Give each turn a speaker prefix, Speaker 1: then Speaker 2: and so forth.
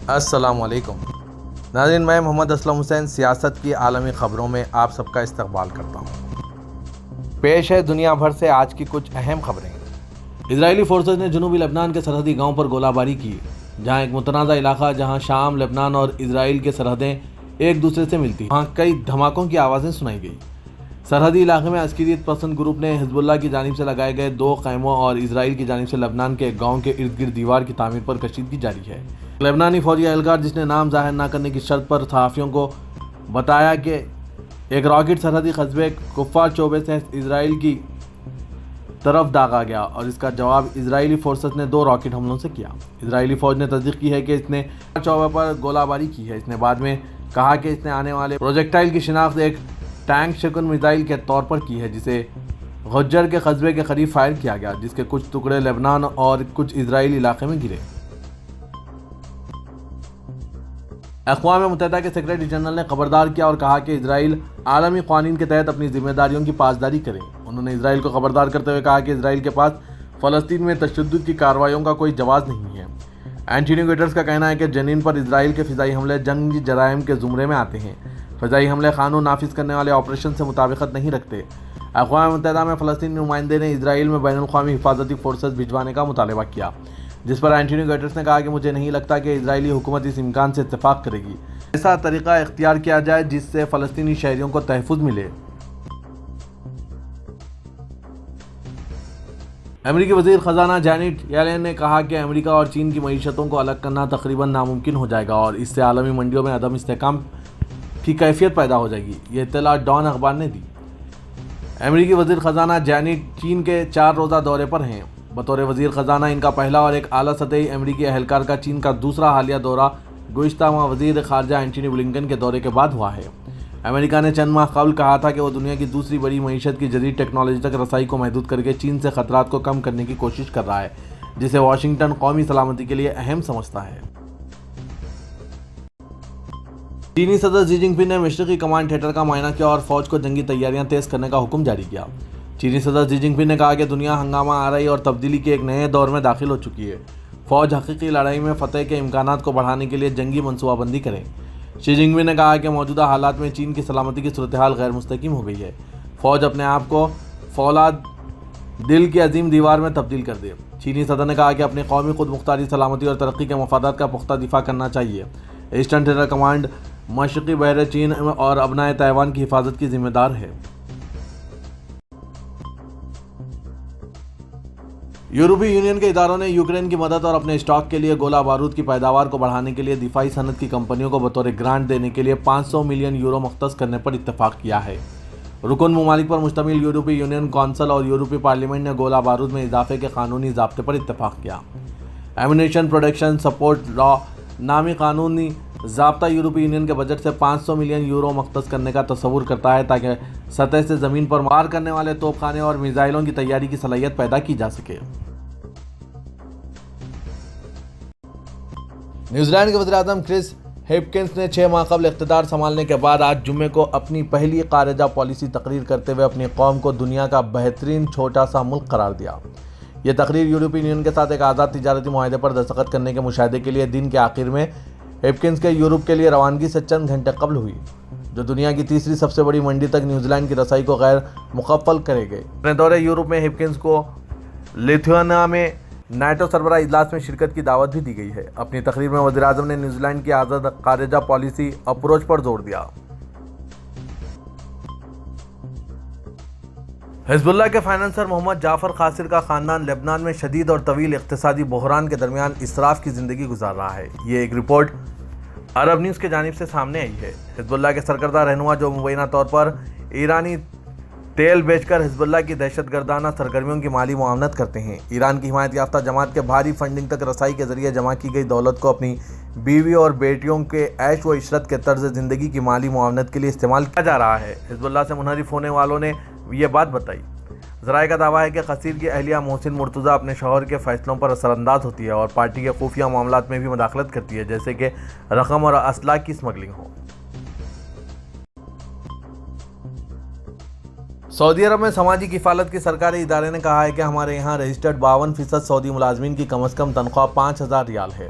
Speaker 1: السلام علیکم ناظرین، میں محمد اسلم حسین سیاست کی عالمی خبروں میں آپ سب کا استقبال کرتا ہوں۔ پیش ہے دنیا بھر سے آج کی کچھ اہم خبریں۔
Speaker 2: اسرائیلی فورسز نے جنوبی لبنان کے سرحدی گاؤں پر گولہ باری کی، جہاں ایک متنازع علاقہ جہاں شام، لبنان اور اسرائیل کے سرحدیں ایک دوسرے سے ملتی ہیں، وہاں کئی دھماکوں کی آوازیں سنائی گئی۔ سرحدی علاقے میں عسکریت پسند گروپ نے حزب اللہ کی جانب سے لگائے گئے 2 خیموں اور اسرائیل کی جانب سے لبنان کے ایک گاؤں کے ارد گرد دیوار کی تعمیر پر کشیدگی جاری ہے۔ لبنانی فوجی اہلکار جس نے نام ظاہر نہ کرنے کی شرط پر صحافیوں کو بتایا کہ ایک راکٹ سرحدی قصبے کفار چوبے سے اسرائیل کی طرف داغا گیا اور اس کا جواب اسرائیلی فورسز نے 2 راکٹ حملوں سے کیا۔ اسرائیلی فوج نے تصدیق کی ہے کہ اس نے چوبے پر گولہ باری کی ہے۔ اس نے بعد میں کہا کہ اس نے آنے والے پروجیکٹائل کی شناخت ایک ٹینک شکن میزائل کے طور پر کی ہے، جسے غجر کے قصبے کے قریب فائر کیا گیا، جس کے کچھ ٹکڑے لبنان اور کچھ اسرائیلی علاقے میں گرے۔ اقوام متحدہ کے سیکرٹری جنرل نے خبردار کیا اور کہا کہ اسرائیل عالمی قوانین کے تحت اپنی ذمہ داریوں کی پاسداری کرے۔ انہوں نے اسرائیل کو خبردار کرتے ہوئے کہا کہ اسرائیل کے پاس فلسطین میں تشدد کی کارروائیوں کا کوئی جواز نہیں ہے۔ اینٹونیو گٹرس کا کہنا ہے کہ جنین پر اسرائیل کے فضائی حملے جنگی جرائم کے زمرے میں آتے ہیں۔ فضائی حملے قانون نافذ کرنے والے آپریشن سے مطابقت نہیں رکھتے۔ اقوام متحدہ میں فلسطینی نمائندے نے اسرائیل میں بین الاقوامی حفاظتی فورسز بھجوانے کا مطالبہ کیا، جس پر اینٹونیو گٹرس نے کہا کہ مجھے نہیں لگتا کہ اسرائیلی حکومت اس امکان سے اتفاق کرے گی ایسا طریقہ اختیار کیا جائے جس سے فلسطینی شہریوں کو تحفظ ملے۔ امریکی وزیر خزانہ جینٹ یلن نے کہا کہ امریکہ اور چین کی معیشتوں کو الگ کرنا تقریباً ناممکن ہو جائے گا اور اس سے عالمی منڈیوں میں عدم استحکام کی کیفیت پیدا ہو جائے گی۔ یہ اطلاع ڈان اخبار نے دی۔ امریکی وزیر خزانہ جینٹ چین کے 4 روزہ دورے پر ہیں۔ بطور وزیر خزانہ ان کا پہلا اور ایک اعلیٰ سطحی امریکی اہلکار کا چین کا دوسرا حالیہ دورہ گزشتہ ماہ وزیر خارجہ اینٹونی بلنکن کے دورے کے بعد ہوا ہے۔ امریکہ نے چند ماہ قبل کہا تھا کہ وہ دنیا کی دوسری بڑی معیشت کی جدید ٹیکنالوجی تک رسائی کو محدود کر کے چین سے خطرات کو کم کرنے کی کوشش کر رہا ہے، جسے واشنگٹن قومی سلامتی کے لیے اہم سمجھتا ہے۔ چینی صدر شی جن پنگ نے مشرقی کمانڈ تھیٹر کا معائنہ کیا اور فوج کو جنگی تیاریاں تیز کرنے کا حکم جاری کیا۔ چینی صدر شی جن پنگ نے کہا کہ دنیا ہنگامہ آرائی اور تبدیلی کے ایک نئے دور میں داخل ہو چکی ہے۔ فوج حقیقی لڑائی میں فتح کے امکانات کو بڑھانے کے لیے جنگی منصوبہ بندی کرے۔ شی جن پنگ نے کہا کہ موجودہ حالات میں چین کی سلامتی کی صورتحال غیر مستحکم ہو گئی ہے۔ فوج اپنے آپ کو فولاد دل کی عظیم دیوار میں تبدیل کر دے۔ چینی صدر نے کہا کہ اپنی قومی خود مختاری، سلامتی اور ترقی کے مفادات کا پختہ دفاع کرنا چاہیے۔ ایسٹرن تھیٹر کمانڈ مشرقی بحر چین اور ابنائے تائیوان کی حفاظت کی ذمہ دار ہے۔ یورپی یونین کے اداروں نے یوکرین کی مدد اور اپنے اسٹاک کے لیے گولہ بارود کی پیداوار کو بڑھانے کے لیے دفاعی صنعت کی کمپنیوں کو بطور گرانٹ دینے کے لیے 500 ملین یورو مختص کرنے پر اتفاق کیا ہے۔ رکن ممالک پر مشتمل یورپی یونین کونسل اور یورپی پارلیمنٹ نے گولہ بارود میں اضافے کے قانونی ضابطے پر اتفاق کیا۔ ایمونیشن پروڈکشن سپورٹ لا نامی قانونی ضابطہ یورپی یونین کے بجٹ سے 500 ملین یورو مختص کرنے کا تصور کرتا ہے تاکہ سطح سے زمین پر وار کرنے والے توپ خانے اور میزائلوں کی تیاری کی صلاحیت پیدا کی جا سکے۔ نیوزی لینڈ کے وزیر اعظم کرس ہپکنس نے 6 ماہ قبل اقتدار سنبھالنے کے بعد آج جمعے کو اپنی پہلی خارجہ پالیسی تقریر کرتے ہوئے اپنی قوم کو دنیا کا بہترین چھوٹا سا ملک قرار دیا۔ یہ تقریر یورپی یونین کے ساتھ ایک آزاد تجارتی معاہدے پر دستخط کرنے کے مشاہدے کے لیے دن کے آخر میں ہپکنس کے یورپ کے لیے روانگی سے چند گھنٹے قبل ہوئی، جو دنیا کی تیسری سب سے بڑی منڈی تک نیوزی لینڈ کی رسائی کو غیر مکفل کرے گئے۔ اپنے دورے یورپ میں ہپکنس کو لیتھوانیا میں نیٹو سربراہ اجلاس میں شرکت کی دعوت بھی دی گئی ہے۔ اپنی تقریر میں وزیر اعظم نے نیوزی لینڈ کی آزاد خارجہ پالیسی اپروچ پر زور دیا۔ حزب اللہ کے فائنانسر محمد جعفر خاصر کا خاندان لبنان میں شدید اور طویل اقتصادی بحران کے درمیان اسراف کی زندگی گزار رہا ہے۔ یہ ایک رپورٹ عرب نیوز کی جانب سے سامنے آئی ہے۔ حزب اللہ کے سرکردہ رہنما جو مبینہ طور پر ایرانی تیل بیچ کر حزب اللہ کی دہشت گردانہ سرگرمیوں کی مالی معاونت کرتے ہیں، ایران کی حمایت یافتہ جماعت کے بھاری فنڈنگ تک رسائی کے ذریعے جمع کی گئی دولت کو اپنی بیوی اور بیٹیوں کے عیش و عشرت کے طرز زندگی کی مالی معاونت کے لیے استعمال کیا جا رہا ہے۔ حزب اللہ سے منحرف ہونے والوں نے یہ بات بتائی۔ ذرائع کا دعویٰ ہے کہ خصیر کی اہلیہ محسن مرتضیٰ اپنے شوہر کے فیصلوں پر اثر انداز ہوتی ہے اور پارٹی کے خفیہ معاملات میں بھی مداخلت کرتی ہے، جیسے کہ رقم اور اسلحہ کی اسمگلنگ ہو۔ سعودی عرب میں سماجی کفالت کی سرکاری ادارے نے کہا ہے کہ ہمارے یہاں رجسٹرڈ 52% سعودی ملازمین کی کم از کم تنخواہ 5000 ریال ہے۔